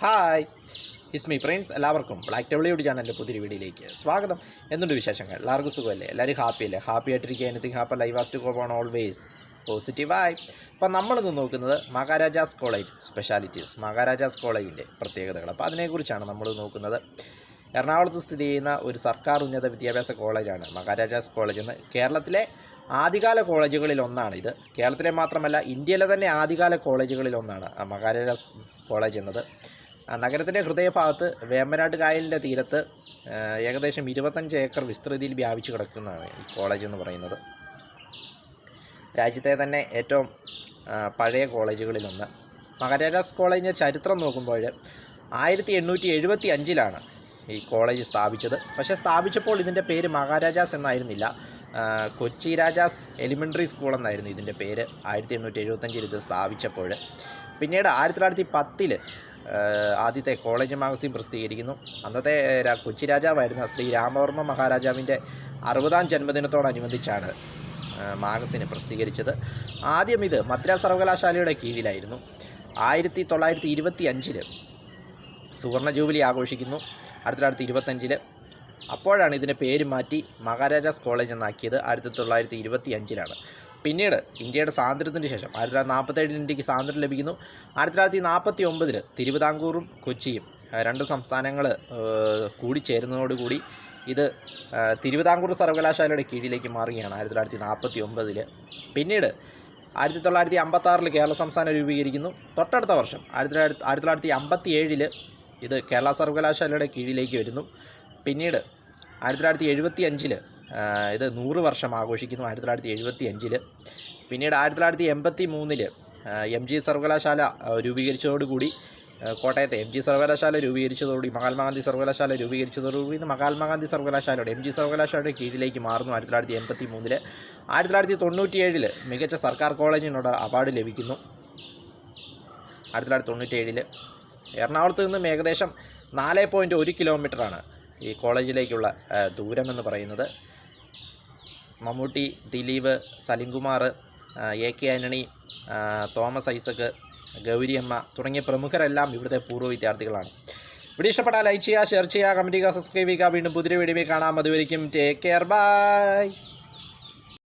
Hi ഇസ്മി friends, എല്ലാവർക്കും black table ചാനലിൻ്റെ പുതിയൊരു വീഡിയോയിലേക്ക് സ്വാഗതം. എന്തുണ്ട് വിശേഷങ്ങൾ? എല്ലാവർക്കും സുഖമല്ലേ? എല്ലാവരും ഹാപ്പിയല്ലേ? ഹാപ്പി ആയിട്ടിരിക്കുക. Anything happy life has to go on always പോസിറ്റീവായി. അപ്പോൾ നമ്മളിന്ന് നോക്കുന്നത് മഹാരാജാസ് കോളേജ് സ്പെഷ്യാലിറ്റീസ്, മഹാരാജാസ് കോളേജിൻ്റെ പ്രത്യേകതകൾ. അപ്പോൾ അതിനെക്കുറിച്ചാണ് നമ്മൾ നോക്കുന്നത്. എറണാകുളത്ത് സ്ഥിതി ചെയ്യുന്ന ഒരു സർക്കാർ ഉന്നത വിദ്യാഭ്യാസ കോളേജാണ് മഹാരാജാസ് കോളേജ് എന്ന്. കേരളത്തിലെ ആദ്യകാല കോളേജുകളിൽ ഒന്നാണ് ഇത്. കേരളത്തിലെ മാത്രമല്ല, ഇന്ത്യയിലെ തന്നെ ആദ്യകാല കോളേജുകളിൽ ഒന്നാണ് മഹാരാജാസ് കോളേജ് എന്നത്. നഗരത്തിൻ്റെ ഹൃദയഭാഗത്ത് വേമ്പനാട്ട് കായലിൻ്റെ തീരത്ത് ഏകദേശം 25 ഏക്കർ വിസ്തൃതിയിൽ വ്യാപിച്ചു കിടക്കുന്നതാണ് ഈ കോളേജ് എന്ന് പറയുന്നത്. രാജ്യത്തെ തന്നെ ഏറ്റവും പഴയ കോളേജുകളിലൊന്ന്. മഹാരാജാസ് കോളേജിൻ്റെ ചരിത്രം നോക്കുമ്പോൾ 1875 ഈ കോളേജ് സ്ഥാപിച്ചത്. പക്ഷേ സ്ഥാപിച്ചപ്പോൾ ഇതിൻ്റെ പേര് മഹാരാജാസ് എന്നായിരുന്നില്ല, കൊച്ചി രാജാസ് എലിമെൻ്ററി സ്കൂൾ എന്നായിരുന്നു ഇതിൻ്റെ പേര് 1875 ഇത് സ്ഥാപിച്ചപ്പോൾ. പിന്നീട് 1910 ആദ്യത്തെ കോളേജ് മാഗസിൻ പ്രസിദ്ധീകരിക്കുന്നു. അന്നത്തെ കൊച്ചി രാജാവായിരുന്ന ശ്രീ രാമവർമ്മ മഹാരാജാവിൻ്റെ 60ാം ജന്മദിനത്തോടനുബന്ധിച്ചാണ് മാഗസിന് പ്രസിദ്ധീകരിച്ചത്. ആദ്യം ഇത് മദ്രാസ് സർവകലാശാലയുടെ കീഴിലായിരുന്നു. 1925 സുവർണ ജൂബിലി ആഘോഷിക്കുന്നു. 1925 അപ്പോഴാണ് ഇതിൻ്റെ പേര് മാറ്റി മഹാരാജാസ് കോളേജ് എന്നാക്കിയത്. 1925 പിന്നീട് ഇന്ത്യയുടെ സ്വാതന്ത്ര്യത്തിന് ശേഷം 1947 ഇന്ത്യക്ക് സ്വാതന്ത്ര്യം ലഭിക്കുന്നു. 1949 തിരുവിതാംകൂറും കൊച്ചിയും രണ്ട് സംസ്ഥാനങ്ങൾ കൂടിച്ചേരുന്നതോടുകൂടി ഇത് തിരുവിതാംകൂർ സർവകലാശാലയുടെ കീഴിലേക്ക് മാറുകയാണ് 1949. പിന്നീട് 1956 കേരള സംസ്ഥാനം രൂപീകരിക്കുന്നു. തൊട്ടടുത്ത വർഷം 1957 ഇത് കേരള സർവകലാശാലയുടെ കീഴിലേക്ക് വരുന്നു. പിന്നീട് 1975 ഇത് 100 വർഷം ആഘോഷിക്കുന്നു 1975. പിന്നീട് 1983 MG സർവകലാശാല രൂപീകരിച്ചതോടുകൂടി, കോട്ടയത്തെ MG സർവകലാശാല രൂപീകരിച്ചതോടുകൂടി മഹാത്മാഗാന്ധി സർവകലാശാല രൂപീകരിച്ചതോടുകൂടി മഹാത്മാഗാന്ധി സർവകലാശാലയുടെ MG സർവകലാശാലയുടെ കീഴിലേക്ക് മാറുന്നു 1983. 1997 മികച്ച സർക്കാർ കോളേജിനുള്ള അവാർഡ് ലഭിക്കുന്നു. 1997 എറണാകുളത്ത് നിന്നും ഏകദേശം 4.1 കിലോമീറ്ററാണ് ഈ കോളേജിലേക്കുള്ള ദൂരമെന്ന് പറയുന്നത്. മമ്മൂട്ടി, ദിലീപ്, സലിംകുമാർ, AK ആൻ്റണി, തോമസ് ഐസക്, ഗൗരിയമ്മ തുടങ്ങിയ പ്രമുഖരെല്ലാം ഇവിടുത്തെ പൂർവ്വ വിദ്യാർത്ഥികളാണ്. വീഡിയോ ഇഷ്ടപ്പെട്ടാൽ ലൈക്ക് ചെയ്യുക, ഷെയർ ചെയ്യുക, കമൻറ്റ് ചെയ്യുക, സബ്സ്ക്രൈബ് ചെയ്യുക. വീണ്ടും പുതിയ വീഡിയോയിൽ കാണാം. അതുവരെയും ടേക്ക് കെയർ, ബൈ.